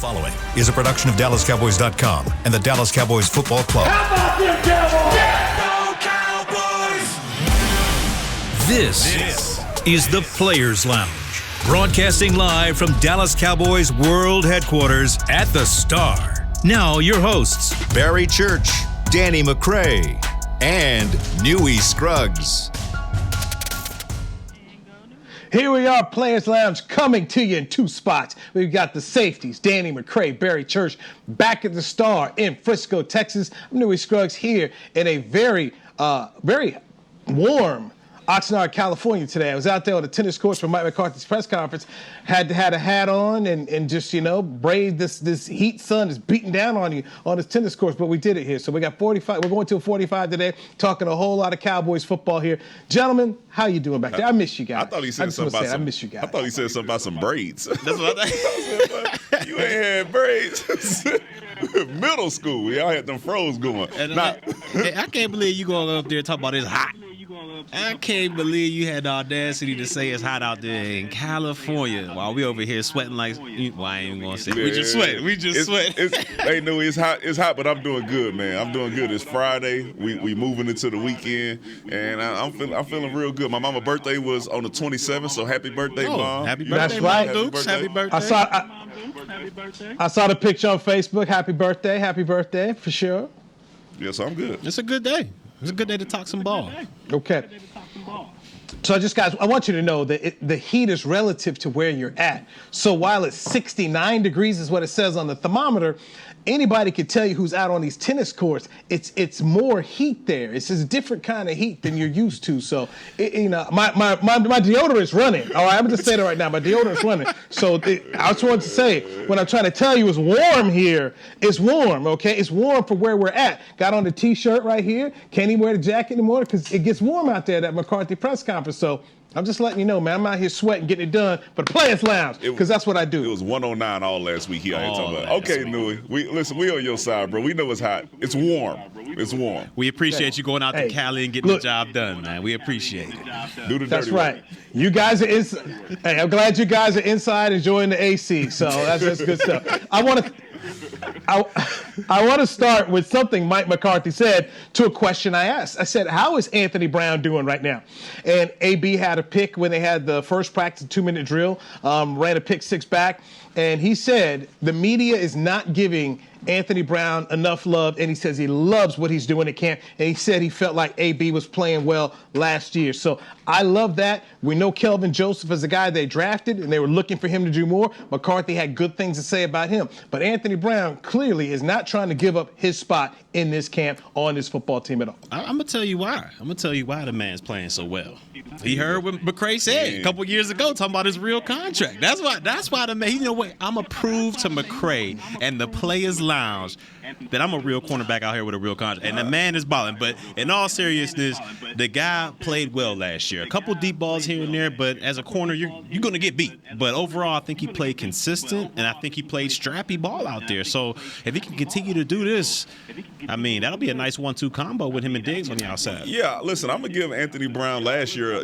following is a production of DallasCowboys.com and the Dallas Cowboys Football Club. How about them Cowboys? Go Cowboys! This is the Players Lounge, broadcasting live from Dallas Cowboys World Headquarters at the Star. Now your hosts, Barry Church, Danny McCray, and Newy Scruggs. Here we are, Players Lounge, coming to you in two spots. We've got the safeties, Danny McCray, Barry Church, back at the Star in Frisco, Texas. I'm Newy Scruggs here in a very warm Oxnard, California today. I was out there on the tennis courts for Mike McCarthy's press conference. Had a hat on and just, brave this heat sun is beating down on you on this tennis course, but we did it here. So we got 45. We're going to a 45 today, talking a whole lot of Cowboys football here. Gentlemen, how you doing back there? I miss you guys. I thought he said something about I miss you guys. I thought he said something about some braids. That's what I thought. You ain't had braids. Middle school, y'all had them froze going. And I can't believe you going up there talking about it's hot. I can't believe you had the audacity to say it's hot out there in California while we over here sweating like. Well, I ain't even gonna say. We just sweat. Hey, no, it's hot, but I'm doing good, man. I'm doing good. It's Friday. We moving into the weekend, and I'm feeling real good. My mama's birthday was on the 27th, so happy birthday, Mom. Happy birthday, That's right. Dukes. Happy birthday. I saw the picture on Facebook. Happy birthday, for sure. Yes, I'm good. It's a good day. It's a good day to talk some ball. Okay. So guys, I want you to know that the heat is relative to where you're at. So while it's 69 degrees is what it says on the thermometer, anybody could tell you who's out on these tennis courts, it's more heat there. It's a different kind of heat than you're used to. So, my deodorant's running. All right, I'm just saying it right now. My deodorant's running. So I just wanted to say, what I'm trying to tell you is warm here. It's warm, okay? It's warm for where we're at. Got on the T-shirt right here. Can't even wear the jacket anymore because it gets warm out there at that McCarthy press conference. So I'm just letting you know, man, I'm out here sweating, getting it done for the Players Lounge, because that's what I do. It was 109 all last week here. Okay, Newy. We on your side, bro. We know it's hot. It's warm. We appreciate you going out to Cali and getting the job done, man. We appreciate it. Do the That's dirty right. work. You guys are Hey, I'm glad you guys are inside enjoying the AC. So that's good stuff. I want to start with something Mike McCarthy said to a question I asked. I said, how is Anthony Brown doing right now? And AB had a pick when they had the first practice 2-minute drill, ran a pick six back. And he said the media is not giving Anthony Brown enough love, and he says he loves what he's doing at camp, and he said he felt like AB was playing well last year. So I love that. We know Kelvin Joseph is a guy they drafted, and they were looking for him to do more. McCarthy had good things to say about him. But Anthony Brown clearly is not trying to give up his spot in this camp on this football team at all. I'm going to tell you why. I'm going to tell you why the man's playing so well. He heard what McCray said a couple years ago talking about his real contract. That's why the man, you know what, I'm going to prove to McCray and the Players Lounge that I'm a real cornerback out here with a real contract. And the man is balling. But in all seriousness, the guy played well last year. A couple deep balls here and there, but as a corner, you're going to get beat. But overall, I think he played consistent, and I think he played strappy ball out there. So if he can continue to do this, I mean, that'll be a nice 1-2 combo with him and Diggs on the outside. Yeah, listen, I'm going to give Anthony Brown last year,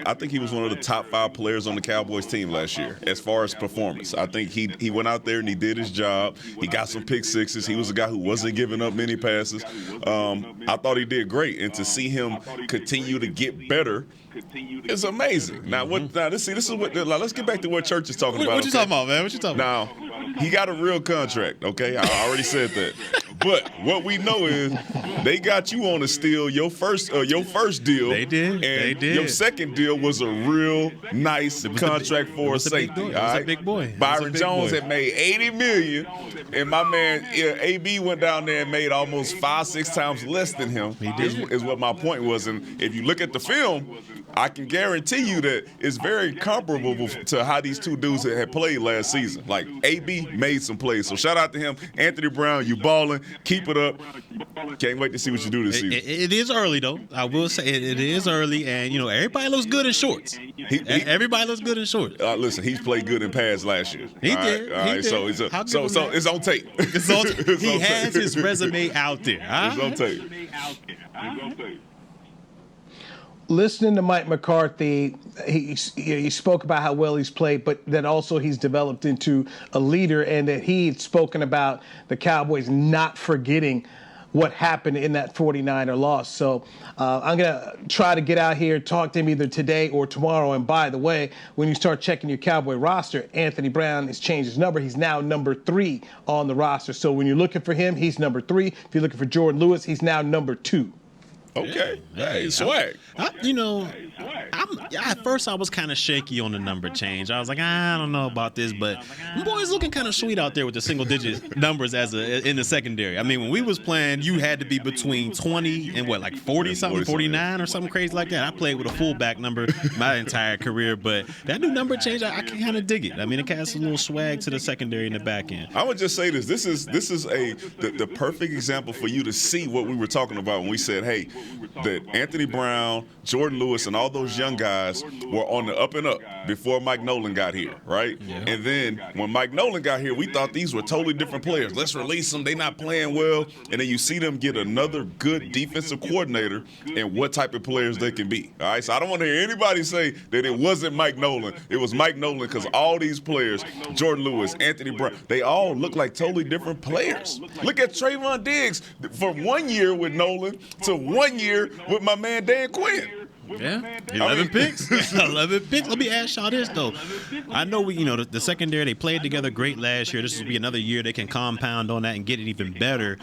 I think he was one of the top 5 players on the Cowboys team last year as far as performance. I think he went out there and he did his job. He got some pick sixes. He was a guy who wasn't giving up many passes. I thought he did great, and to see him continue to get better, it's amazing. Now, this is what. Let's get back to what Church is talking about. What you talking about, man? What you talking about? Now, he got a real contract. Okay, I already said that. But what we know is they got you on a steal your first deal. They did. And your second deal was a real nice contract for a safety. It was a big boy. Byron Jones had made $80 million, and my man AB went down there and made almost 5-6 times less than him. He did. Is what my point was. And if you look at the film, I can guarantee you that it's very comparable to how these two dudes had played last season. Like, AB made some plays. So shout out to him. Anthony Brown, you balling. Keep it up. Can't wait to see what you do this season. It is early, though. I will say it is early, and, everybody looks good in shorts. Everybody looks good in shorts. Listen, he's played good in pads last year. He did. All right. So it's on tape. He has his resume out there. It's on tape. listening to Mike McCarthy, he spoke about how well he's played, but that also he's developed into a leader, and that he had spoken about the Cowboys not forgetting what happened in that 49er loss. So I'm going to try to get out here, talk to him either today or tomorrow. And by the way, when you start checking your Cowboy roster, Anthony Brown has changed his number. He's now number 3 on the roster. So when you're looking for him, he's number 3. If you're looking for Jordan Lewis, he's now number 2. Okay. Hey, swag. At first I was kind of shaky on the number change. I was like, I don't know about this, but boys looking kind of sweet out there with the single-digit numbers in the secondary. I mean, when we was playing, you had to be between 20 and 40-something, 49 or something crazy like that. I played with a fullback number my entire career, but that new number change, I can kind of dig it. I mean, it casts a little swag to the secondary in the back end. I would just say this. This is the perfect example for you to see what we were talking about when we said, hey, that Anthony Brown, Jordan Lewis, and all those young guys were on the up and up before Mike Nolan got here, right? Yeah. And then when Mike Nolan got here, we thought these were totally different players. Let's release them. They're not playing well. And then you see them get another good defensive coordinator and what type of players they can be, all right? So I don't want to hear anybody say that it wasn't Mike Nolan. It was Mike Nolan because all these players, Jordan Lewis, Anthony Brown, they all look like totally different players. Look at Trayvon Diggs from 1 year with Nolan to 1 year with my man Dan Quinn. Yeah, 11 picks. 11 picks. Let me ask y'all this, though. I know the secondary, they played together great last year. This will be another year they can compound on that and get it even better.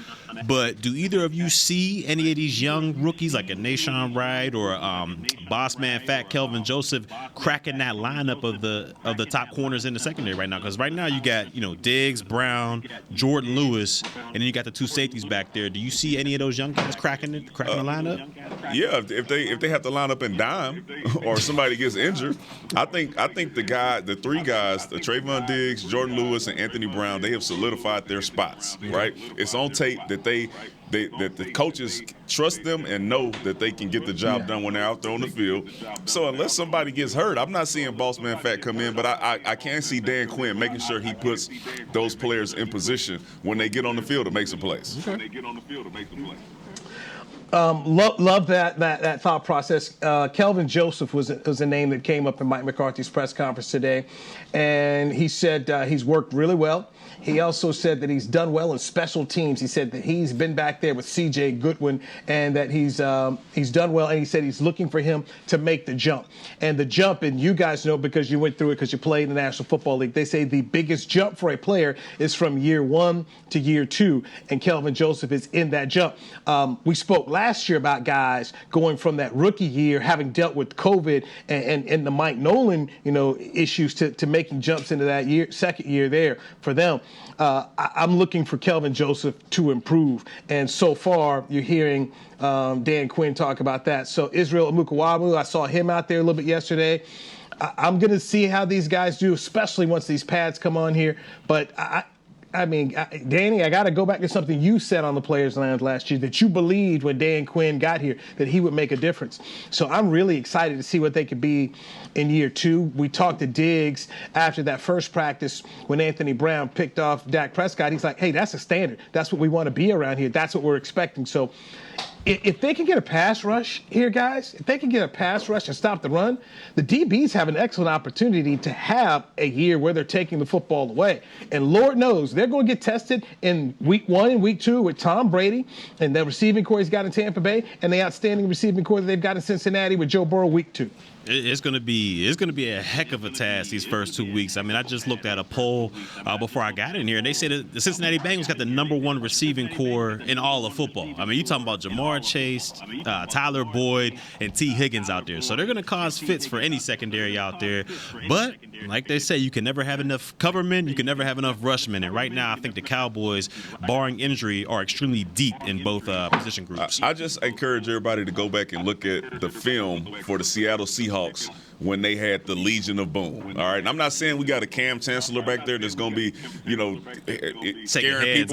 But do either of you see any of these young rookies like a Nashawn Wright or boss man Fat Kelvin Joseph cracking that lineup of the top corners in the secondary right now? Because right now you got Diggs, Brown, Jordan Lewis, and then you got the 2 safeties back there. Do you see any of those young guys cracking the lineup? Yeah, if they have to line up and dime or somebody gets injured, I think the 3 guys, the Trayvon Diggs, Jordan Lewis, and Anthony Brown, they have solidified their spots, right? It's on tape that that the coaches trust them and know that they can get the job done when they're out there on the field. So unless somebody gets hurt, I'm not seeing Boss Man Fat come in, but I can see Dan Quinn making sure he puts those players in position when they get on the field to make some plays. Okay. Love that thought process. Kelvin Joseph was a name that came up in Mike McCarthy's press conference today, and he said he's worked really well. He also said that he's done well in special teams. He said that he's been back there with C.J. Goodwin and that he's done well. And he said he's looking for him to make the jump. And the jump, and you guys know because you went through it because you played in the National Football League, they say the biggest jump for a player is from year 1 to year 2. And Kelvin Joseph is in that jump. We spoke last year about guys going from that rookie year, having dealt with COVID and the Mike Nolan, issues to making jumps into that second year there for them. I'm looking for Kelvin Joseph to improve. And so far, you're hearing Dan Quinn talk about that. So Israel Amukawamu, I saw him out there a little bit yesterday. I'm going to see how these guys do, especially once these pads come on here. But Danny, I got to go back to something you said on the Players Lounge last year, that you believed when Dan Quinn got here that he would make a difference. So I'm really excited to see what they could be in year 2. We talked to Diggs after that first practice when Anthony Brown picked off Dak Prescott. He's like, hey, that's a standard. That's what we want to be around here. That's what we're expecting. So if they can get a pass rush here, guys, if they can get a pass rush and stop the run, the DBs have an excellent opportunity to have a year where they're taking the football away. And Lord knows they're going to get tested in week 1 and week 2 with Tom Brady and the receiving core he's got in Tampa Bay and the outstanding receiving core that they've got in Cincinnati with Joe Burrow week 2. It's going to be a heck of a task these first 2 weeks. I mean, I just looked at a poll before I got in here, and they said that the Cincinnati Bengals got the number 1 receiving core in all of football. I mean, you're talking about Jamar Chase, Tyler Boyd, and T. Higgins out there. So they're going to cause fits for any secondary out there. But like they say, you can never have enough covermen. You can never have enough rushmen. And right now, I think the Cowboys, barring injury, are extremely deep in both position groups. I just encourage everybody to go back and look at the film for the Seattle Seahawks Seahawks when they had the Legion of Boom. All right, and I'm not saying we got a Cam Chancellor back there that's going to be, scaring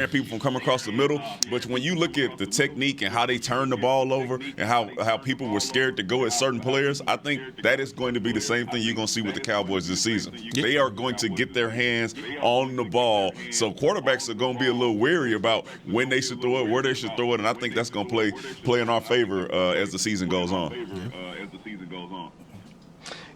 people from coming across the middle. But when you look at the technique and how they turn the ball over and how people were scared to go at certain players, I think that is going to be the same thing you're going to see with the Cowboys this season. They are going to get their hands on the ball, so quarterbacks are going to be a little wary about when they should throw it, where they should throw it, and I think that's going to play in our favor as the season goes on.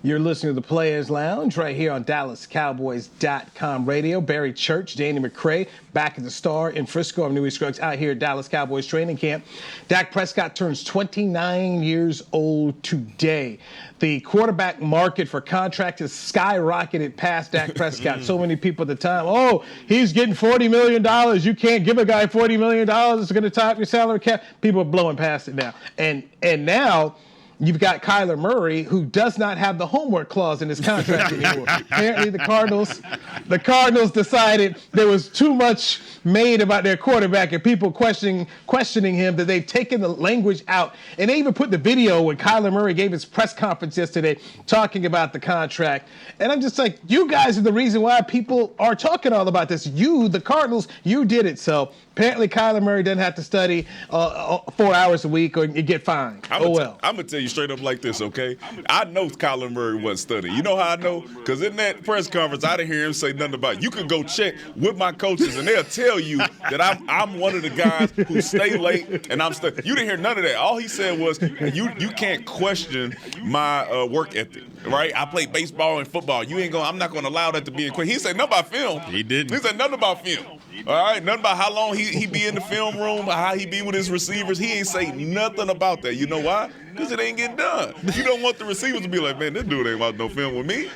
You're listening to the Players Lounge right here on DallasCowboys.com radio. Barry Church, Danny McCray, back at the Star in Frisco. I'm Newey Scruggs out here at Dallas Cowboys training camp. Dak Prescott turns 29 years old today. The quarterback market for contract has skyrocketed past Dak Prescott. So many people at the time, he's getting $40 million. You can't give a guy $40 million. It's going to top your salary cap. People are blowing past it now. And now you've got Kyler Murray, who does not have the homework clause in his contract anymore. Apparently, the Cardinals decided there was too much made about their quarterback and people questioning him that they've taken the language out. And they even put the video when Kyler Murray gave his press conference yesterday talking about the contract. And I'm just like, you guys are the reason why people are talking all about this. You, the Cardinals, you did it. So apparently, Kyler Murray doesn't have to study 4 hours a week or you get fined. I'm going to tell you straight up like this, okay? I know Kyler Murray wasn't studying. You know how I know? Because in that press conference, I didn't hear him say nothing about it. You can go check with my coaches, and they'll tell you that I'm one of the guys who stay late, and I'm studying. You didn't hear none of that. All he said was, you can't question my work ethic, right? I play baseball and football. I'm not going to allow that to be in question. He said nothing about film. He didn't. He said nothing about film. All right, nothing about how long he be in the film room, how he be with his receivers. He ain't say nothing about that. You know why? Because it ain't getting done. You don't want the receivers to be like, man, this dude ain't about no film with me.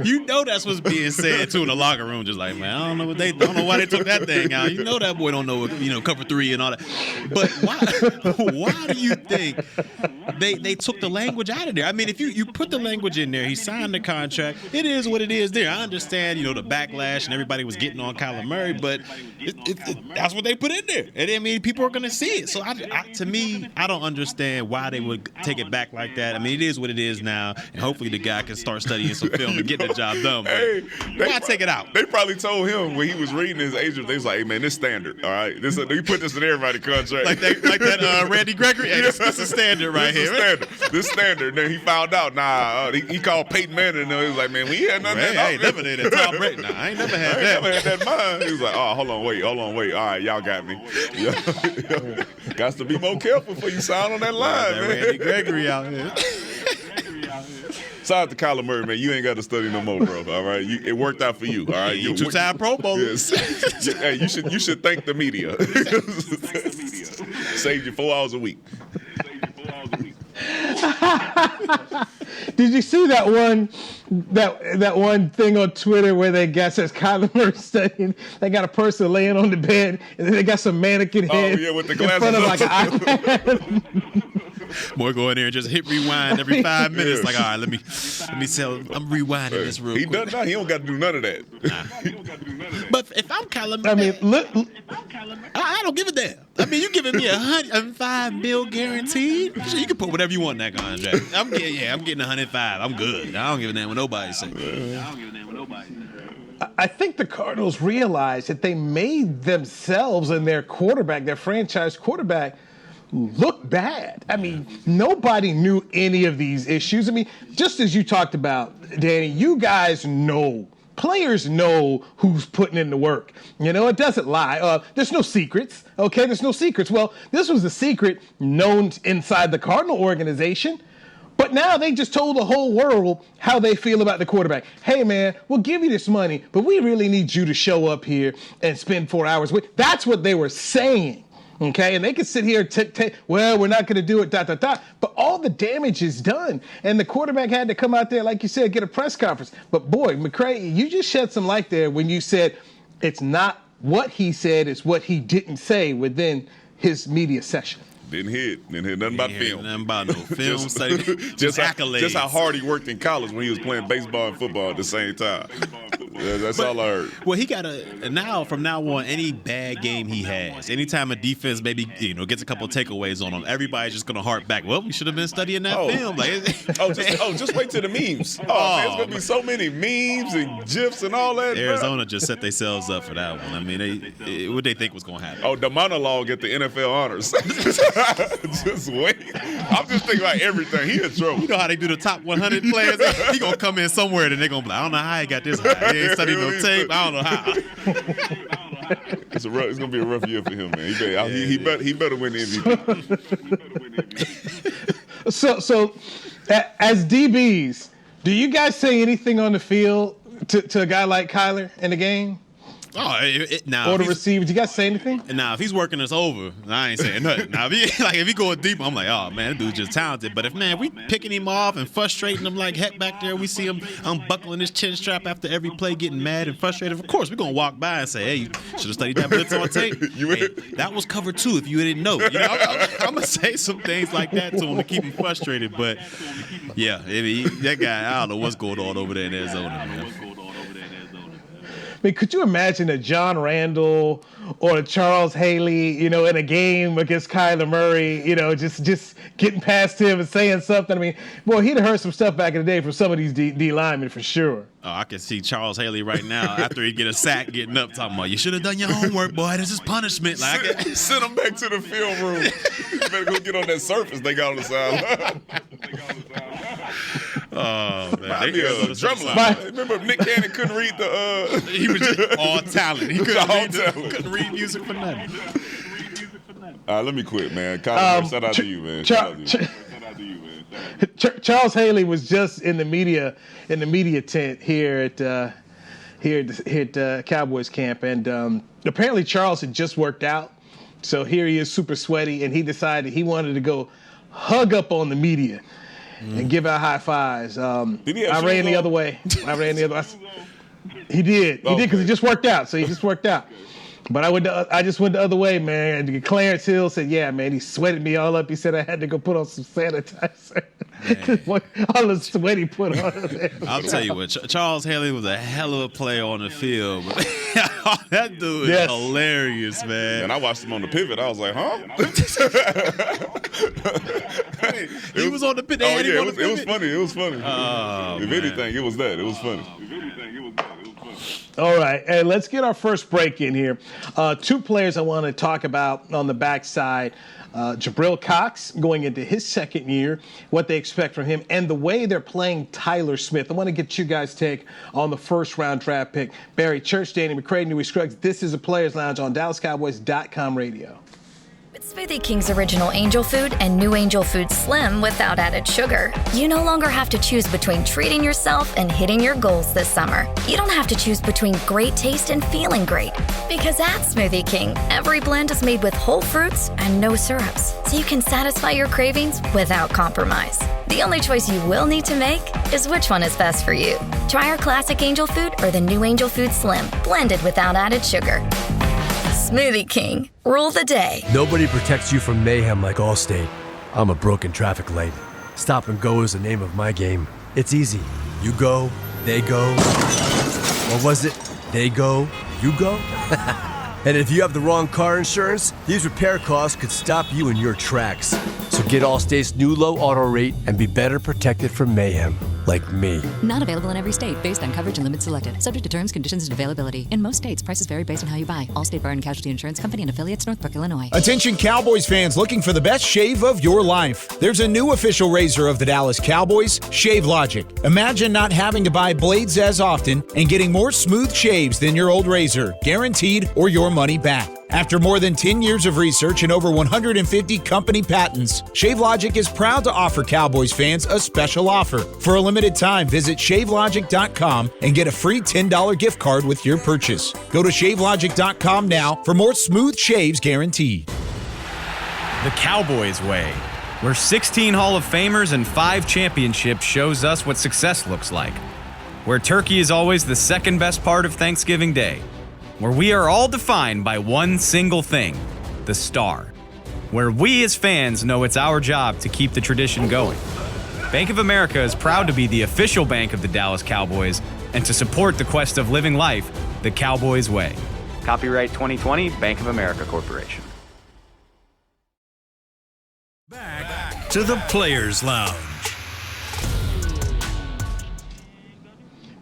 You know that's what's being said too in the locker room. Just like, man, I don't know why they took that thing out. You know that boy don't know, cover three and all that. But why do you think they took the language out of there? I mean, if you put the language in there, he signed the contract. It is what it is there. I understand, the backlash and everybody was getting on Kyler Murray, but that's what they put in there. And I mean, people are going to see it. So to me, I don't understand why they would take it back like that. I mean, it is what it is now, and hopefully the guy can start studying some film and get the job done. But why take it out? They probably told him when he was reading his agent, they was like, hey, man, this standard, all right? You put this in everybody's contract. Like that Randy Gregory? Hey, this is standard right here. This standard. Then he found out, he called Peyton Manning, and he was like, man, we ain't had nothing I ain't never had that. Tom Brady. Nah, I ain't never had that. Never had that in mind. He was like, oh, hold on, wait. All right, y'all got me. Got to be more careful before you sign on that line, man. Randy Gregory out here. Shout out to Kyler Murray, man. You ain't got to study no more, bro. All right, it worked out for you. All right, you two-time Pro Bowler. Yes. Hey, you should thank the media. Saved you 4 hours a week. Did you see that one thing on Twitter where they got says Kyler Murray studying? They got a person laying on the bed and then they got some mannequin head with the glasses in front of like an iPad. Boy, go in there and just hit rewind every 5 minutes. Like, all right, let me tell. I'm rewinding this real quick. He does not. He don't got to do none of that. Nah. But if I'm Kyler Murray, I mean, look, I don't give a damn. I mean, you giving me $105 million guaranteed? Sure, you can put whatever you want in that contract. I'm getting 105. I'm good. I don't give a damn what nobody says. I think the Cardinals realized that they made themselves and their quarterback, their franchise quarterback, look bad. I mean, nobody knew any of these issues. I mean, just as you talked about, Danny, you guys know. Players know who's putting in the work. It doesn't lie. There's no secrets, okay? There's no secrets. Well, this was a secret known inside the Cardinal organization. But now they just told the whole world how they feel about the quarterback. Hey, man, we'll give you this money, but we really need you to show up here and spend 4 hours with. That's what they were saying. Okay, and they could sit here and well, we're not going to do it, But all the damage is done. And the quarterback had to come out there, like you said, get a press conference. But, boy, McCray, you just shed some light there when you said it's not what he said, it's what he didn't say within his media session. Didn't hear nothing about film. Nothing about no film study. Just accolades. Just how hard he worked in college when he was playing baseball and football at the same time. That's all I heard. Well, he got from now on, any bad game he has, anytime a defense maybe gets a couple of takeaways on him, everybody's just gonna harp back. Well, we should have been studying that film. Just wait till the memes. Man, it's gonna be so many memes and gifs and all that. Arizona just set themselves up for that one. I mean, what they think was gonna happen? Oh, the monologue at the NFL honors. Just wait. I'm just thinking about everything. He in trouble. You know how they do the top 100 players? He gonna come in somewhere and they're gonna be like, I don't know how he got this high. He ain't studied no tape. I don't know how. It's gonna be a rough year for him, man. He better win the MVP. So as DBs, do you guys say anything on the field to a guy like Kyler in the game? Oh, or the receiver. Do you guys say anything? Now, if he's working us over, I ain't saying nothing. Now, if he going deep, I'm like, oh, man, that dude's just talented. But if we picking him off and frustrating him like heck back there, we see him unbuckling his chin strap after every play, getting mad and frustrated, of course, we're going to walk by and say, hey, you should have studied that blitz on tape. Hey, that was cover 2 if you didn't know. I'm going to say some things like that to him to keep him frustrated. But, yeah, that guy, I don't know what's going on over there in Arizona, man. I mean, could you imagine a John Randall or a Charles Haley, in a game against Kyler Murray, just getting past him and saying something? I mean, boy, he'd have heard some stuff back in the day from some of these D linemen for sure. Oh, I can see Charles Haley right now after he get a sack getting up talking about, you should have done your homework, boy. This is punishment. Send him back to the film room. You better go get on that surface they got on the sideline. Oh, man. Remember Nick Cannon couldn't read the... He was just all talent. He couldn't read music for nothing. Let me quit, man. Shout out to you, man. Charles Haley was just in the media tent here at Cowboys camp, and apparently Charles had just worked out, so here he is super sweaty, and he decided he wanted to go hug up on the media and give out high fives. I ran the other way. He did because he just worked out. But I just went the other way, man. And Clarence Hill said, yeah, man, he sweated me all up. He said I had to go put on some sanitizer. All the sweat he put on there. I'll tell you what, Charles Haley was a hell of a player on the field. But that dude is hilarious, man. And I watched him on the pivot. I was like, huh? He was on the pivot. It was funny. It was funny. If anything, it was that. It was funny. All right, and let's get our first break in here. 2 players I want to talk about on the backside. Jabril Cox going into his second year, what they expect from him, and the way they're playing Tyler Smith. I want to get you guys' take on the first-round draft pick. Barry Church, Danny McCray, Newey Scruggs. This is a Players Lounge on DallasCowboys.com radio. With Smoothie King's original Angel Food and new Angel Food Slim without added sugar, you no longer have to choose between treating yourself and hitting your goals this summer. You don't have to choose between great taste and feeling great. Because at Smoothie King, every blend is made with whole fruits and no syrups, so you can satisfy your cravings without compromise. The only choice you will need to make is which one is best for you. Try our classic Angel Food or the new Angel Food Slim, blended without added sugar. Smoothie King. Rule the day. Nobody protects you from mayhem like Allstate. I'm a broken traffic light. Stop and go is the name of my game. It's easy. You go, they go. What was it? They go, you go? And if you have the wrong car insurance, these repair costs could stop you in your tracks. So get Allstate's new low auto rate and be better protected from mayhem, like me. Not available in every state based on coverage and limits selected. Subject to terms, conditions, and availability. In most states, prices vary based on how you buy. Allstate Bar and Casualty Insurance Company and affiliates, Northbrook, Illinois. Attention Cowboys fans looking for the best shave of your life. There's a new official razor of the Dallas Cowboys, Shave Logic. Imagine not having to buy blades as often and getting more smooth shaves than your old razor, guaranteed or your money back. After more than 10 years of research and over 150 company patents, ShaveLogic is proud to offer Cowboys fans a special offer. For a limited time, visit ShaveLogic.com and get a free $10 gift card with your purchase. Go to ShaveLogic.com now for more smooth shaves guaranteed. The Cowboys way, where 16 Hall of Famers and 5 championships shows us what success looks like. Where turkey is always the second best part of Thanksgiving Day. Where we are all defined by one single thing, the star. Where we as fans know it's our job to keep the tradition going. Bank of America is proud to be the official bank of the Dallas Cowboys, and to support the quest of living life the Cowboys way. Copyright 2020, Bank of America Corporation. Back to the Players Lounge.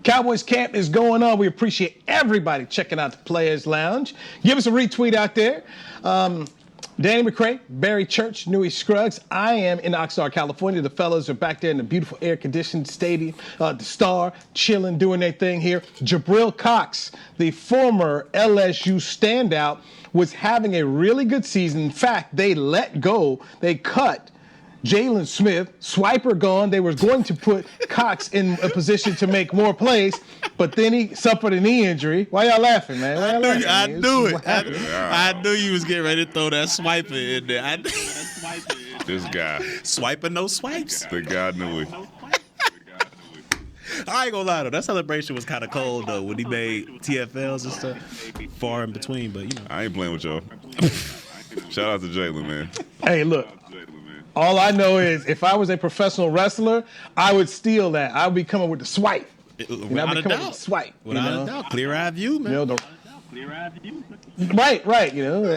Cowboys camp is going on. We appreciate everybody checking out the Players Lounge. Give us a retweet out there. Danny McCray, Barry Church, Newey Scruggs. I am in Oxnard, California. The fellas are back there in the beautiful air-conditioned stadium, the Star, chilling, doing their thing here. Jabril Cox, the former LSU standout, was having a really good season. In fact, they cut Jalen Smith, Swiper gone. They were going to put Cox in a position to make more plays, but then he suffered a knee injury. Why y'all laughing, man? I knew it. I knew you was getting ready to throw that Swiper in there. This guy. Swiper, no swipes. The guy knew it. I ain't gonna lie though, that celebration was kind of cold though when he made TFLs and stuff. Far in between, but you know. I ain't playing with y'all. Shout out to Jalen, man. Hey, look. All I know is if I was a professional wrestler, I would steal that. I would be coming with the swipe. Without a doubt. Without a doubt. Clear eye view, man. Right.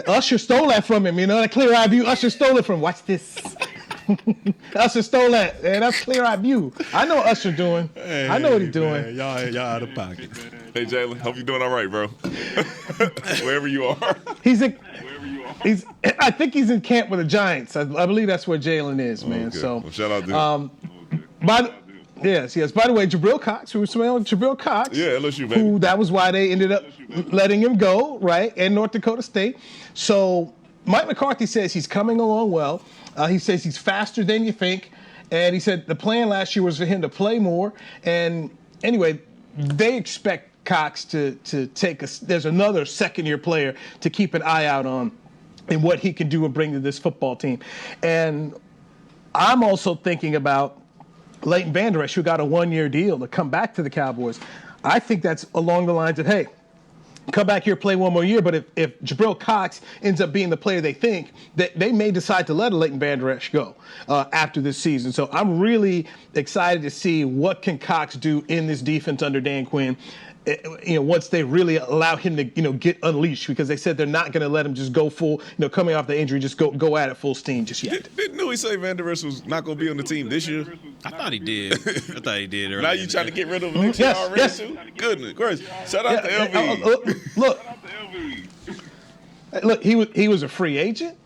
Usher stole that from him. That clear eye view. Usher stole it from him. Watch this. Usher stole that. Man, that's clear eye view. I know what Usher doing. Hey, I know what he's doing. Y'all out of pocket. Hey, Jalen, hope you're doing all right, bro. Wherever you are. I think he's in camp with the Giants. I believe that's where Jalen is, man. Okay. So well, shout out to Yes. By the way, Jabril Cox, Jabril Cox. Yeah, LSU, baby. Who, that was why they ended up letting him go, right, in North Dakota State. So Mike McCarthy says he's coming along well. He says he's faster than you think. And he said the plan last year was for him to play more. And anyway, they expect Cox to take there's another second-year player to keep an eye out on and what he can do and bring to this football team. And I'm also thinking about Leighton Vander Esch, who got a one-year deal to come back to the Cowboys. I think that's along the lines of, hey, come back here, play one more year. But if Jabril Cox ends up being the player they think, they may decide to let Leighton Vander Esch go after this season. So I'm really excited to see what can Cox do in this defense under Dan Quinn. Once they really allow him to, get unleashed, because they said they're not going to let him just go full, coming off the injury, just go at it full steam just yet. Didn't Newey say Vander Esch was not going to be on the team this year? I thought he did. Earlier. Now you trying to get rid of him next year already, too? Goodness gracious. Shout out to LV. Look, he was a free agent.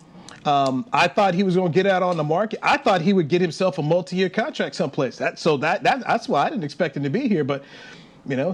I thought he was going to get out on the market. I thought he would get himself a multi-year contract someplace. That's why I didn't expect him to be here, but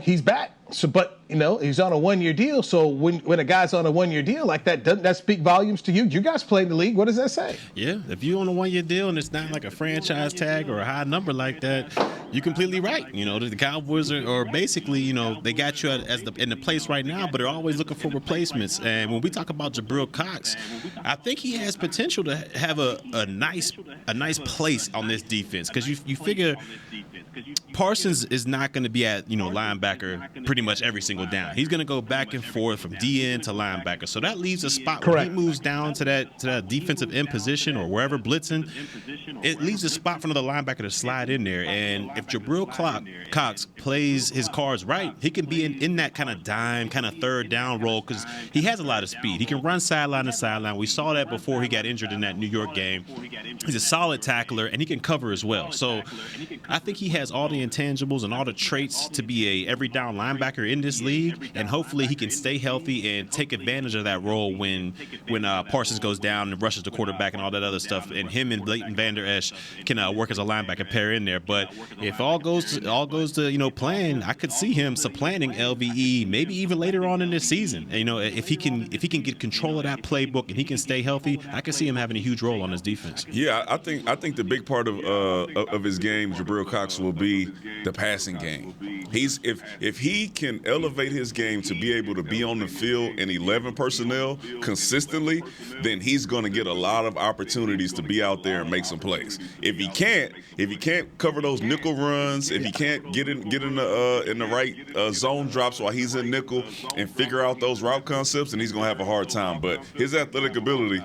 he's back. So, but he's on a one-year deal. So when a guy's on a one-year deal like that, doesn't that speak volumes to you? You guys play in the league. What does that say? Yeah, if you're on a one-year deal and it's not like a franchise tag or a high number like that, you're completely right. The Cowboys are basically, they got you in the place right now, but they're always looking for replacements. And when we talk about Jabril Cox, I think he has potential to have a nice place on this defense, because you figure Parsons is not going to be at linebacker pretty much every single down. He's going to go back and forth from DN to linebacker. So that leaves a spot where he moves down to that defensive end position or wherever blitzing. It leaves a spot for another linebacker to slide in there. And if Jabril Cox plays his cards right, he can be in that kind of dime, kind of third down role, because he has a lot of speed. He can run sideline to sideline. We saw that before he got injured in that New York game. He's a solid tackler, and he can cover as well. So I think he has all the intangibles and all the traits to be a every down linebacker in this league, and hopefully he can stay healthy and take advantage of that role when Parsons goes down and rushes the quarterback and all that other stuff, and him and Leighton Vander Esch can work as a linebacker pair in there. But if all goes to plan, I could see him supplanting LVE maybe even later on in this season. If he can get control of that playbook and he can stay healthy, I could see him having a huge role on his defense. Yeah, I think the big part of his game, Jabril Cox, will be the passing game. If he can elevate his game to be able to be on the field in 11 personnel consistently, then he's going to get a lot of opportunities to be out there and make some plays. If he can't cover those nickel runs, if he can't get in the right zone drops while he's in nickel and figure out those route concepts, then he's going to have a hard time. But his athletic ability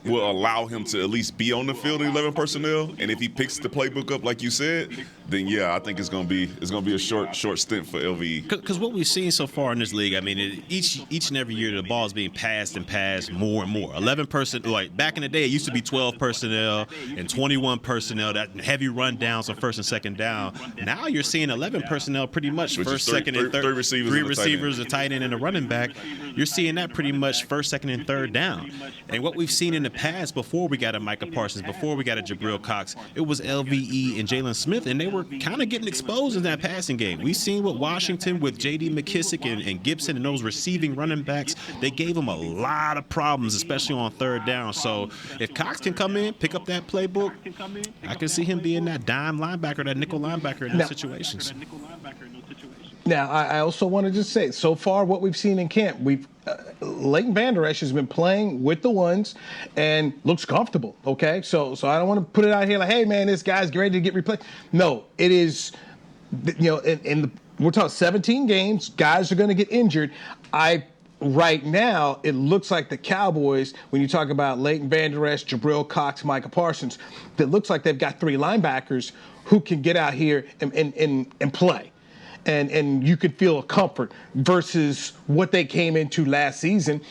will allow him to at least be on the field in 11 personnel. And if he picks the playbook up like you said, then yeah, I think it's gonna be a short stint for LVE. Because what we've seen so far in this league, I mean, each and every year the ball is being passed and passed more and more. 11 personnel, like back in the day, it used to be 12 personnel and 21 personnel. That heavy rundowns on first and second down. Now you're seeing 11 personnel pretty much first, second, and third. Three receivers, a tight end, and a running back. You're seeing that pretty much first, second, and third down. And what we've seen in the past, before we got a Micah Parsons, before we got a Jabril Cox, it was LVE and Jalen Smith, and they were kind of getting exposed in that passing game. We've seen with Washington, with J.D. McKissick and Gibson and those receiving running backs, they gave them a lot of problems, especially on third down. So if Cox can come in, pick up that playbook, I can see him being that dime linebacker, that nickel linebacker in those situations. Now, I also want to just say, so far what we've seen in camp, Leighton Vander Esch has been playing with the ones and looks comfortable, okay? So I don't want to put it out here like, hey, man, this guy's ready to get replaced. No, it is, we're talking 17 games. Guys are going to get injured. Right now, it looks like the Cowboys, when you talk about Leighton Vander Esch, Jabril Cox, Micah Parsons, it looks like they've got 3 linebackers who can get out here and play. And you could feel a comfort versus what they came into last season.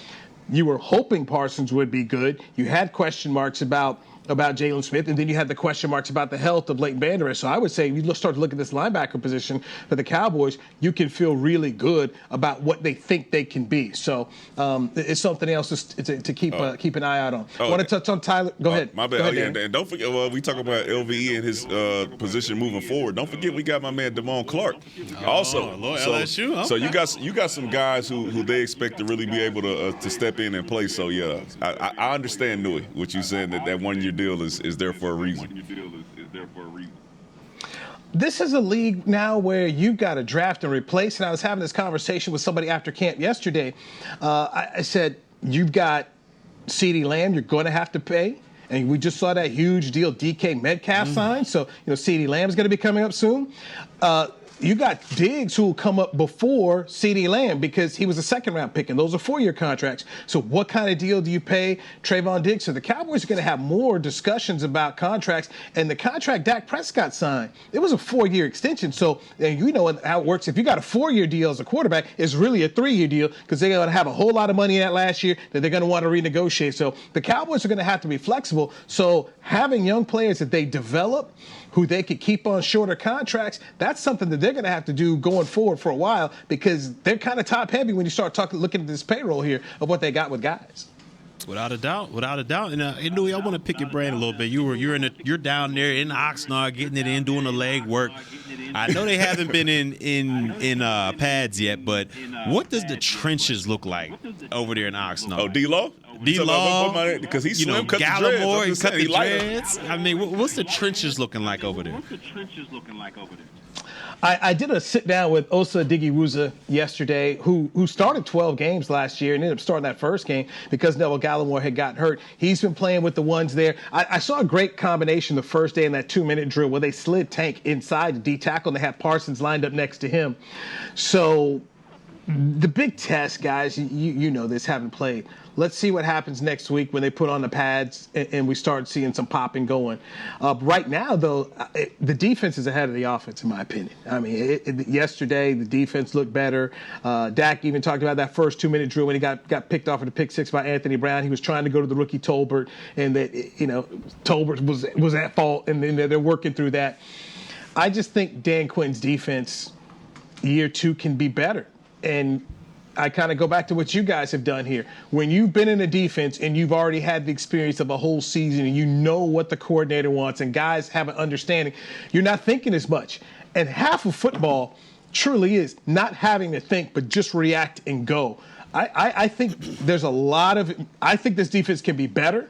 You were hoping Parsons would be good. You had question marks about Jalen Smith, and then you had the question marks about the health of Leighton Vander Esch. So I would say if you start to look at this linebacker position for the Cowboys, you can feel really good about what they think they can be. So it's something else to keep an eye out on. I want to touch on Tyler. Go ahead. My bad. Go ahead, and don't forget, we talk about LVE and his position moving forward. Don't forget we got my man Damone Clark. Also, Lord, LSU. Okay. So you got some guys who they expect to really be able to step in and play. So yeah, I understand, Nui, what you said, that 1 year deal is there for a reason. This is a league now where you've got to draft and replace. And I was having this conversation with somebody after camp yesterday. I said, you've got CeeDee Lamb you're going to have to pay. And we just saw that huge deal DK Metcalf signed. So, CeeDee Lamb is going to be coming up soon. You got Diggs who will come up before CeeDee Lamb because he was a second-round pick, and those are 4-year contracts. So what kind of deal do you pay Trayvon Diggs? So the Cowboys are going to have more discussions about contracts. And the contract Dak Prescott signed, it was a 4-year extension. So and you know how it works. If you got a 4-year deal as a quarterback, it's really a 3-year deal because they're going to have a whole lot of money in that last year that they're going to want to renegotiate. So the Cowboys are going to have to be flexible. So having young players that they develop who they could keep on shorter contracts, that's something that they're going to have to do going forward for a while because they're kind of top heavy when you start looking at this payroll here of what they got with guys. Without a doubt. And Louis, I want to pick your brain a little bit. You're down there in Oxnard getting it in, doing the leg work. I know they haven't been in pads yet, but what does the trenches look like over there in Oxnard? Oh, D-Law? D-Law, because he's slim, cut Gallimore, the cut the dreads. I mean, what's the trenches looking like over there? I did a sit-down with Osa Odighiwusa yesterday, who started 12 games last year and ended up starting that first game because Neville Gallimore had gotten hurt. He's been playing with the ones there. I saw a great combination the first day in that 2-minute drill where they slid Tank inside the D-tackle and they had Parsons lined up next to him. So the big test, guys, you know this, haven't played. Let's see what happens next week when they put on the pads and we start seeing some popping going. Right now, though, the defense is ahead of the offense, in my opinion. I mean, yesterday the defense looked better. Dak even talked about that first 2-minute drill when he got picked off at the pick six by Anthony Brown. He was trying to go to the rookie Tolbert, and that Tolbert was at fault, and then they're working through that. I just think Dan Quinn's defense year 2 can be better. And I kind of go back to what you guys have done here. When you've been in a defense and you've already had the experience of a whole season and you know what the coordinator wants and guys have an understanding, you're not thinking as much. And half of football truly is not having to think but just react and go. I think there's a lot of – I think this defense can be better.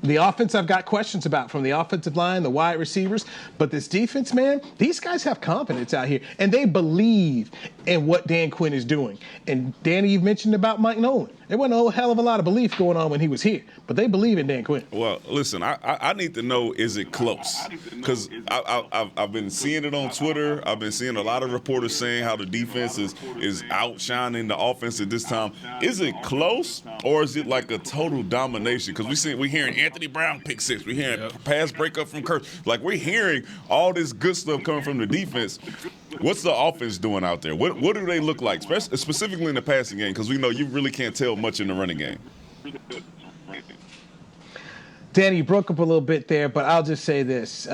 The offense I've got questions about, from the offensive line, the wide receivers. But this defense, man, these guys have confidence out here. And they believe in what Dan Quinn is doing. And Danny, you've mentioned about Mike Nolan. There wasn't a whole hell of a lot of belief going on when he was here. But they believe in Dan Quinn. Well, listen, I need to know, is it close? Because I've been seeing it on Twitter. I've been seeing a lot of reporters saying how the defense is outshining the offense at this time. Is it close, or is it like a total domination? Because we're hearing Anthony Brown pick six. We're hearing pass breakup from Kirk. Like, we're hearing all this good stuff coming from the defense. What's the offense doing out there? What do they look like, specifically in the passing game? Because we know you really can't tell much in the running game. Danny, you broke up a little bit there, but I'll just say this. It's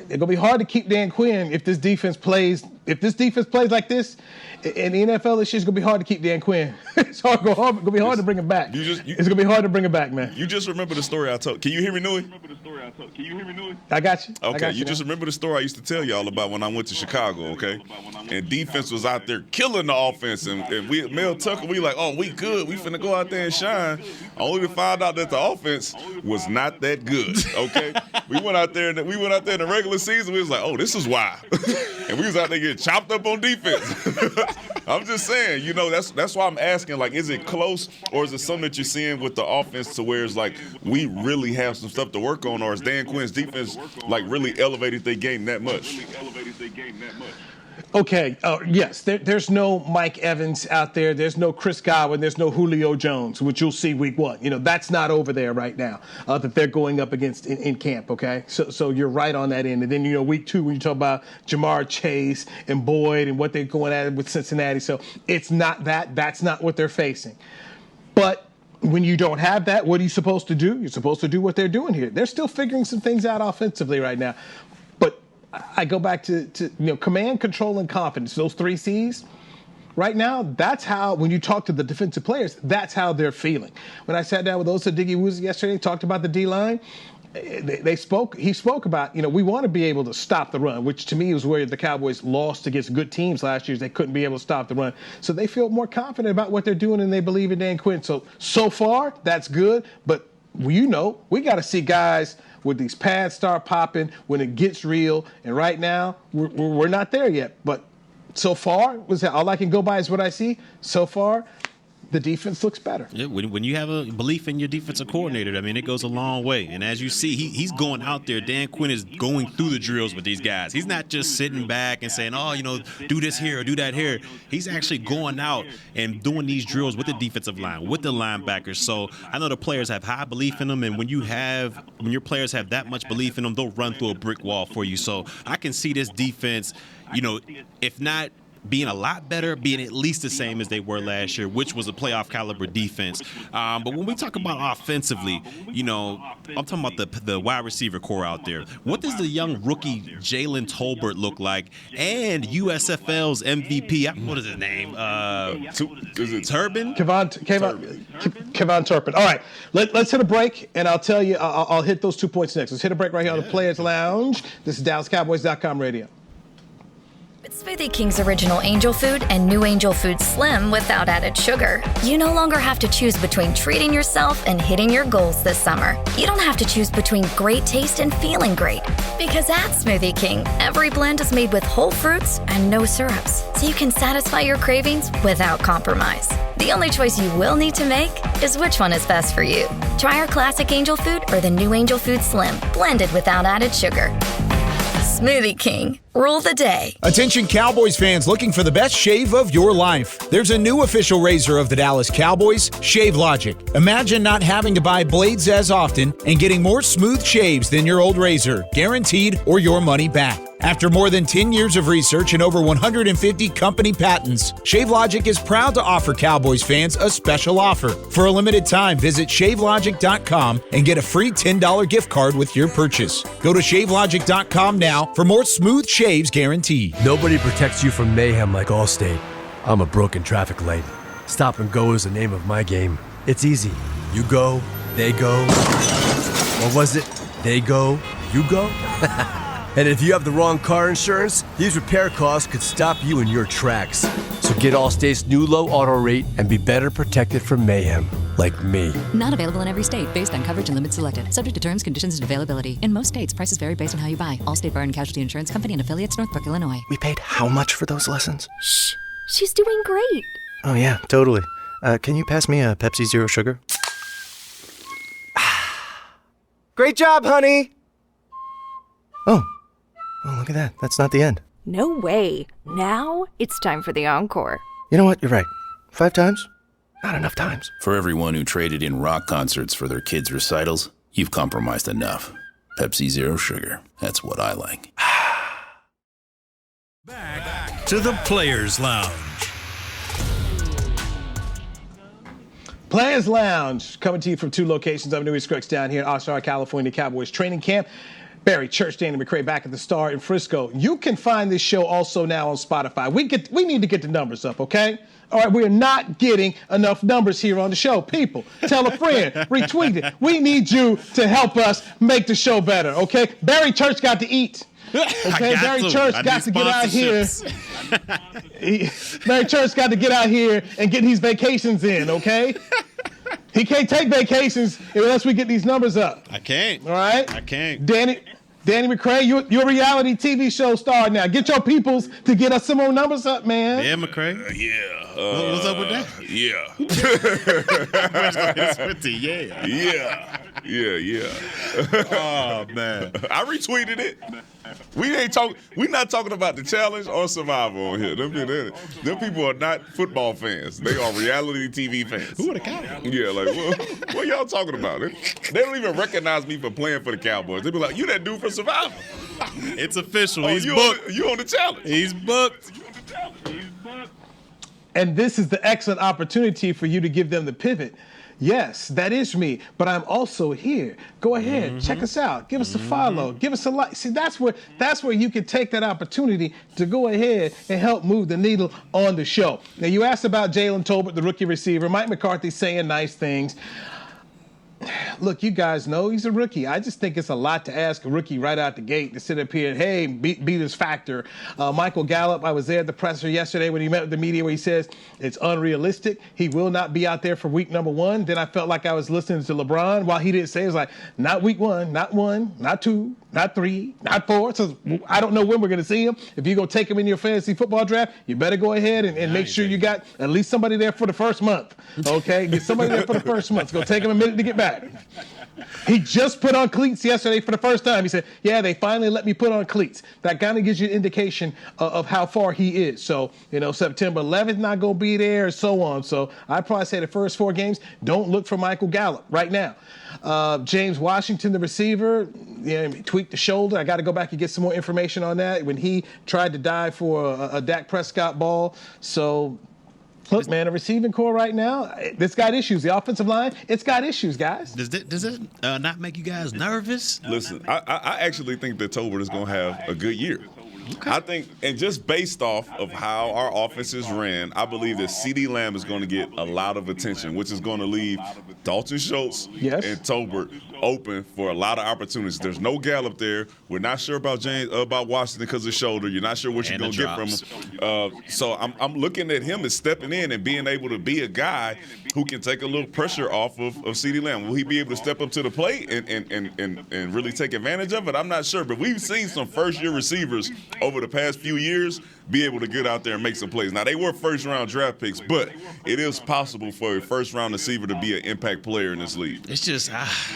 going to be hard to keep Dan Quinn if this defense plays like this. In the NFL, this shit's going to be hard to keep Dan Quinn. It's going to be hard to bring him back. It's going to be hard to bring him back, man. You just remember the story I told. Can you hear me, Nui? I got you. Okay, you just remember the story I used to tell y'all about when I went to Chicago, okay? And defense was out there killing the offense. And we, Mel Tucker, we like, oh, we good. We finna go out there and shine. Only to find out that the offense was not that good, okay? We went out there in the regular season. We was like, oh, this is why. And we was out there getting chopped up on defense. I'm just saying, that's why I'm asking, like, is it close, or is it something that you're seeing with the offense to where it's like we really have some stuff to work on, or is Dan Quinn's defense like really elevated their game that much? Okay, yes, there's no Mike Evans out there. There's no Chris Godwin. There's no Julio Jones, which you'll see week 1. That's not over there right now that they're going up against in camp, okay? So you're right on that end. And then, week 2, when you talk about Jamar Chase and Boyd and what they're going at with Cincinnati. So it's not that. That's not what they're facing. But when you don't have that, what are you supposed to do? You're supposed to do what they're doing here. They're still figuring some things out offensively right now. But I go back to command, control, and confidence, those 3 C's. Right now, that's how, when you talk to the defensive players, that's how they're feeling. When I sat down with Osa Diggy-Woozy yesterday, talked about the D-line, he spoke about, we want to be able to stop the run, which to me was where the Cowboys lost against good teams last year. They couldn't be able to stop the run. So they feel more confident about what they're doing, and they believe in Dan Quinn. So far, that's good. But, we got to see guys with these pads start popping when it gets real. And right now, we're not there yet. But so far, all I can go by is what I see. So far, the defense looks better. Yeah, when you have a belief in your defensive coordinator, it goes a long way. And as you see, he's going out there. Dan Quinn is going through the drills with these guys. He's not just sitting back and saying, do this here or do that here. He's actually going out and doing these drills with the defensive line, with the linebackers. So I know the players have high belief in them, and when your players have that much belief in them, they'll run through a brick wall for you. So I can see this defense, if not being a lot better, being at least the same as they were last year, which was a playoff caliber defense. But when we talk about offensively, I'm talking about the wide receiver core out there. What does the young rookie Jalen Tolbert look like? And USFL's MVP, what is his name? Is it Turbin? Kevon Turpin. All right, let's hit a break, and I'll tell you, I'll hit those 2 points next. Let's hit a break right here on the Players Lounge. This is DallasCowboys.com radio. With Smoothie King's original angel food and new angel food slim without added sugar, you no longer have to choose between treating yourself and hitting your goals this summer. You don't have to choose between great taste and feeling great. Because at Smoothie King, every blend is made with whole fruits and no syrups, so you can satisfy your cravings without compromise. The only choice you will need to make is which one is best for you. Try our classic angel food or the new angel food slim, blended without added sugar. Smoothie King. Rule the day. Attention Cowboys fans looking for the best shave of your life. There's a new official razor of the Dallas Cowboys, Shave Logic. Imagine not having to buy blades as often and getting more smooth shaves than your old razor, guaranteed or your money back. After more than 10 years of research and over 150 company patents, Shave Logic is proud to offer Cowboys fans a special offer. For a limited time, visit shavelogic.com and get a free $10 gift card with your purchase. Go to shavelogic.com now for more smooth shaves guaranteed. Nobody protects you from mayhem like Allstate. I'm a broken traffic light. Stop and go is the name of my game. It's easy. You go, they go. Or was it they go, you go? And if you have the wrong car insurance, these repair costs could stop you in your tracks. So get Allstate's new low auto rate and be better protected from mayhem. Like me. Not available in every state based on coverage and limits selected. Subject to terms, conditions, and availability. In most states, prices vary based on how you buy. Allstate Bar and Casualty Insurance Company and affiliates, Northbrook, Illinois. We paid how much for those lessons? Shh. She's doing great. Oh, yeah, totally. Can you pass me a Pepsi Zero Sugar? Great job, honey! Oh, look at that. That's not the end. No way. Now it's time for the encore. You know what? You're right. 5 times? Not enough times. For everyone who traded in rock concerts for their kids' recitals, you've compromised enough. Pepsi Zero Sugar. That's what I like. Back to the Players Lounge. Players Lounge, coming to you from 2 locations. I'm Newey Scruggs down here in Oxnard, California, Cowboys training camp. Barry Church, Danny McCray back at the Star in Frisco. You can find this show also now on Spotify. We need to get the numbers up, okay? All right, we're not getting enough numbers here on the show. People, tell a friend, retweet it. We need you to help us make the show better, okay? Barry Church got to eat. Okay, Barry Church got to get out here. Barry Church got to get out here and get these vacations in, okay? He can't take vacations unless we get these numbers up. I can't. All right? I can't. Danny McCray, you're a reality TV show star now. Get your peoples to get us some more numbers up, man. Yeah, McCray. Yeah. What's up with that? Yeah. Yeah. Oh, man. I retweeted it. We not talking about the challenge or survival on here. Them people are not football fans. They are reality TV fans. Who are the Cowboys? Yeah, like what y'all talking about? They don't even recognize me for playing for the Cowboys. They be like, "You that dude for survival." It's official. Oh, He's booked. You on the challenge? He's booked. And this is the excellent opportunity for you to give them the pivot. Yes, that is me, but I'm also here. Go ahead, check us out. Give us a follow. Give us a like. See, that's where you can take that opportunity to go ahead and help move the needle on the show. Now, you asked about Jalen Tolbert, the rookie receiver. Mike McCarthy saying nice things. Look, you guys know he's a rookie. I just think it's a lot to ask a rookie right out the gate to sit up here and, hey, beat his factor. Michael Gallup, I was there at the presser yesterday when he met with the media where he says it's unrealistic. He will not be out there for week number 1. Then I felt like I was listening to LeBron while he didn't say it. Was like, not week 1, not 2, not 3, not 4. So I don't know when we're going to see him. If you're going to take him in your fantasy football draft, you better go ahead and make sure you got at least somebody there for the first month. Okay? Get somebody there for the first month. It's going to take him a minute to get back. He just put on cleats yesterday for the first time. He said, yeah, they finally let me put on cleats. That kind of gives you an indication of how far he is. So, September 11th not going to be there and so on. So I'd probably say the first 4 games, don't look for Michael Gallup right now. James Washington, the receiver, tweaked the shoulder. I got to go back and get some more information on that when he tried to dive for a Dak Prescott ball. So, look, man, a receiving core right now, it's got issues. The offensive line, it's got issues, guys. Does it not make you guys nervous? Listen, I actually think that Tolbert is going to have a good year. Okay. I think, and just based off of how our offenses ran, I believe that CeeDee Lamb is going to get a lot of attention, which is going to leave Dalton Schultz and Tolbert open for a lot of opportunities. There's no Gallup there. We're not sure about Washington because of his shoulder. You're not sure what you're going to get from him. So I'm looking at him as stepping in and being able to be a guy who can take a little pressure off of CeeDee Lamb. Will he be able to step up to the plate and really take advantage of it? I'm not sure, but we've seen some first-year receivers over the past few years be able to get out there and make some plays. Now, they were first-round draft picks, but it is possible for a first-round receiver to be an impact player in this league. It's just,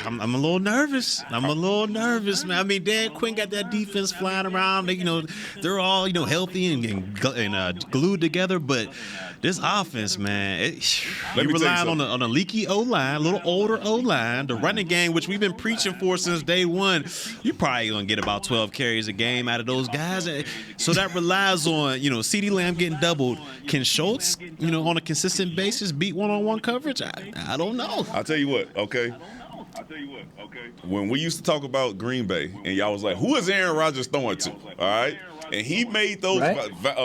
I'm a little nervous. Man. I mean, Dan Quinn got that defense flying around. They're all, healthy and glued together, but this offense, man, you're relying on a leaky O-line, a little older O-line, the running game, which we've been preaching for since day one. You're probably going to get about 12 carries a game out of those guys. So that relies on, CeeDee Lamb getting doubled. Can Schultz, on a consistent basis beat one-on-one coverage? I don't know. I'll tell you what, okay? When we used to talk about Green Bay, and y'all was like, who is Aaron Rodgers throwing to? All right? And he made those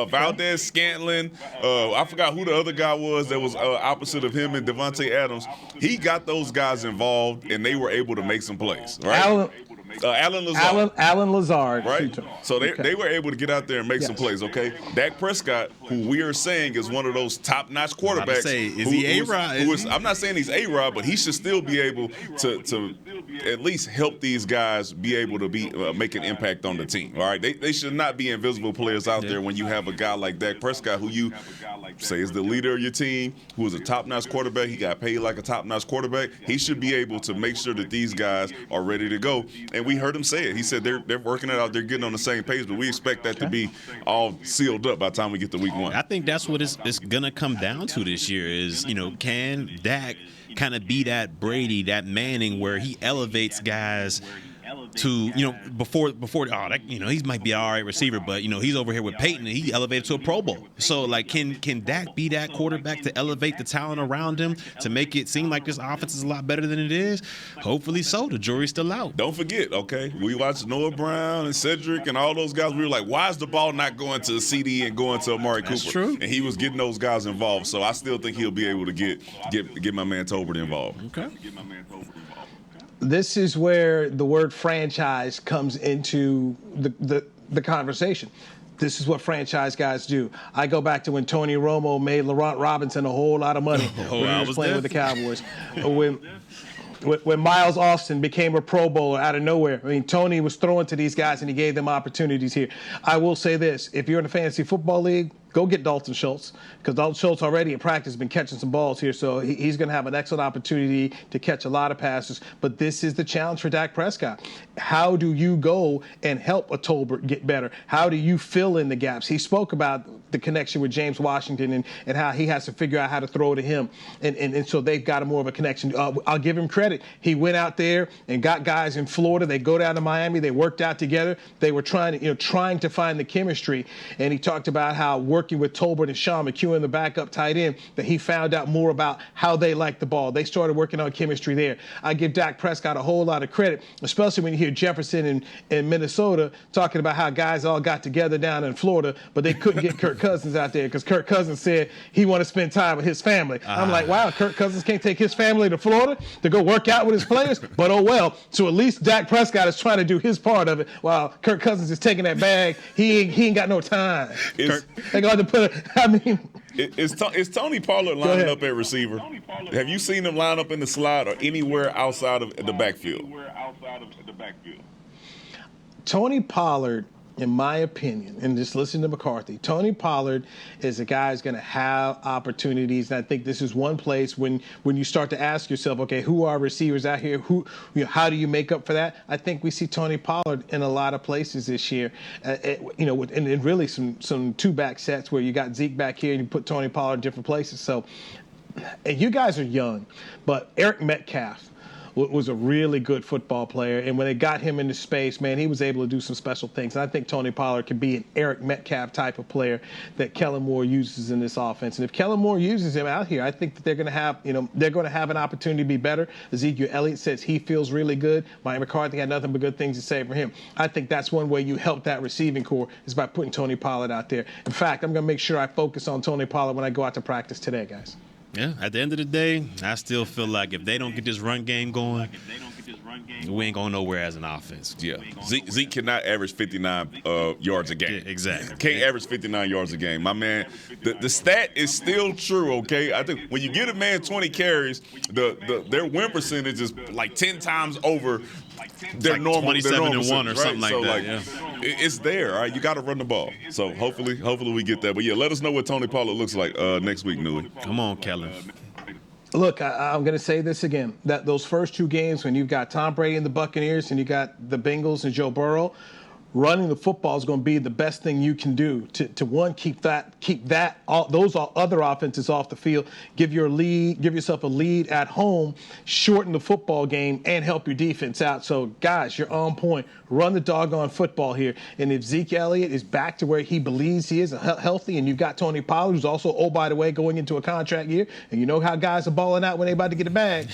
Valdez Scantling. I forgot who the other guy was that was opposite of him and Devontae Adams. He got those guys involved, and they were able to make some plays. Right? Alan Lazard. Alan Lazard. Right? So they were able to get out there and make some plays, okay? Dak Prescott, who we are saying is one of those top-notch quarterbacks. Is he A-Rod? I'm not saying he's A-Rod, but he should still be able to at least help these guys be able to be make an impact on the team, all right? They should not be invisible players out there when you have a guy like Dak Prescott, who you say is the leader of your team, who is a top-notch quarterback. He got paid like a top-notch quarterback. He should be able to make sure that these guys are ready to go. And we heard him say it. He said they're working it out. They're getting on the same page, but we expect that to be all sealed up by the time we get to week 1. I think that's what it's going to come down to this year is, can Dak kind of be that Brady, that Manning, where he elevates guys to, before he might be an all right receiver, but, he's over here with Peyton and he elevated to a Pro Bowl. So, can Dak be that quarterback to elevate the talent around him to make it seem like this offense is a lot better than it is? Hopefully so. The jury's still out. Don't forget, okay, we watched Noah Brown and Cedric and all those guys. We were like, why is the ball not going to CD and going to Amari Cooper? True. And he was getting those guys involved. So I still think he'll be able to get my man Tolbert involved. Okay. This is where the word franchise comes into the conversation. This is what franchise guys do. I go back to when Tony Romo made Laurent Robinson a whole lot of money when he was playing with the Cowboys. When Miles Austin became a Pro Bowler out of nowhere. I mean, Tony was throwing to these guys and he gave them opportunities here. I will say this. If you're in a fantasy football league, go get Dalton Schultz, because Dalton Schultz already in practice has been catching some balls here, so he's going to have an excellent opportunity to catch a lot of passes. But this is the challenge for Dak Prescott. How do you go and help a Tolbert get better? How do you fill in the gaps? He spoke about the connection with James Washington and how he has to figure out how to throw to him. And so they've got more of a connection. I'll give him credit. He went out there and got guys in Florida. They go down to Miami. They worked out together. They were trying to find the chemistry. And he talked about how working with Tolbert and Sean McEwen, the backup tight end, that he found out more about how they like the ball. They started working on chemistry there. I give Dak Prescott a whole lot of credit, especially when you hear Jefferson in Minnesota talking about how guys all got together down in Florida, but they couldn't get Kirk Cousins out there because Kirk Cousins said he wanted to spend time with his family. I'm like, wow, Kirk Cousins can't take his family to Florida to go work out with his players? But oh well. So at least Dak Prescott is trying to do his part of it while Kirk Cousins is taking that bag. He ain't got no time. They got to put Is Tony Pollard lining up at receiver? Have you seen him line up in the slot or anywhere outside of the backfield? Tony Pollard, in my opinion, and just listen to McCarthy, Tony Pollard is a guy who's going to have opportunities. And I think this is one place when you start to ask yourself, okay, who are receivers out here? How do you make up for that? I think we see Tony Pollard in a lot of places this year. And really some two-back sets where you got Zeke back here and you put Tony Pollard in different places. So, and you guys are young, but Eric Metcalf was a really good football player. And when they got him into space, man, he was able to do some special things. And I think Tony Pollard could be an Eric Metcalf type of player that Kellen Moore uses in this offense. And if Kellen Moore uses him out here, I think that they're going to have an opportunity to be better. Ezekiel Elliott says he feels really good. Mike McCarthy had nothing but good things to say for him. I think that's one way you help that receiving core is by putting Tony Pollard out there. In fact, I'm going to make sure I focus on Tony Pollard when I go out to practice today, guys. Yeah, at the end of the day, I still feel like if they don't get this run game going, we ain't going nowhere as an offense. Yeah, Zeke cannot average 59 yards a game. Yeah, exactly. Can't average 59 yards a game. My man, the stat is still true, okay? I think when you get a man 20 carries, their win percentage is like 10 times over their normal 27-1 or something like so that. It's there, all right? You got to run the ball. So hopefully we get that. But, yeah, let us know what Tony Pollard looks like next week, Newey. Come on, Kellen. Look, I'm going to say this again, that those first two games when you've got Tom Brady and the Buccaneers and you got the Bengals and Joe Burrow, running the football is going to be the best thing you can do to one, keep those other offenses off the field, give yourself a lead at home, shorten the football game, and help your defense out. So, guys, you're on point. Run the doggone football here. And if Zeke Elliott is back to where he believes he is, healthy, and you've got Tony Pollard, who's also, oh, by the way, going into a contract year, and you know how guys are balling out when they're about to get a bag,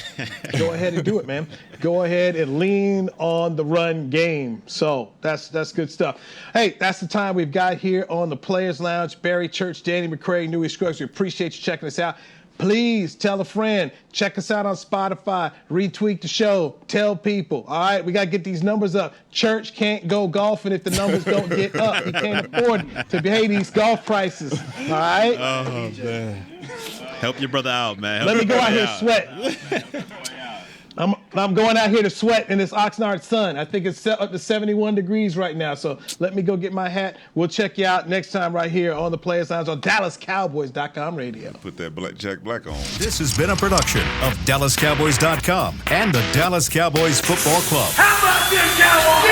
go ahead and do it, man. Go ahead and lean on the run game. So that's good stuff. Hey, that's the time we've got here on the Players Lounge. Barry Church, Danny McCray, Newey Scruggs. We appreciate you checking us out. Please tell a friend. Check us out on Spotify. Retweet the show. Tell people. All right, we got to get these numbers up. Church can't go golfing if the numbers don't get up. He can't afford to pay these golf prices. All right? Oh, man. Help your brother out, man. Let me go out here and sweat. I'm going out here to sweat in this Oxnard sun. I think it's up to 71 degrees right now. So let me go get my hat. We'll check you out next time right here on the Players Lounge on DallasCowboys.com radio. Put that Jack Black on. This has been a production of DallasCowboys.com and the Dallas Cowboys Football Club. How about this, Cowboys?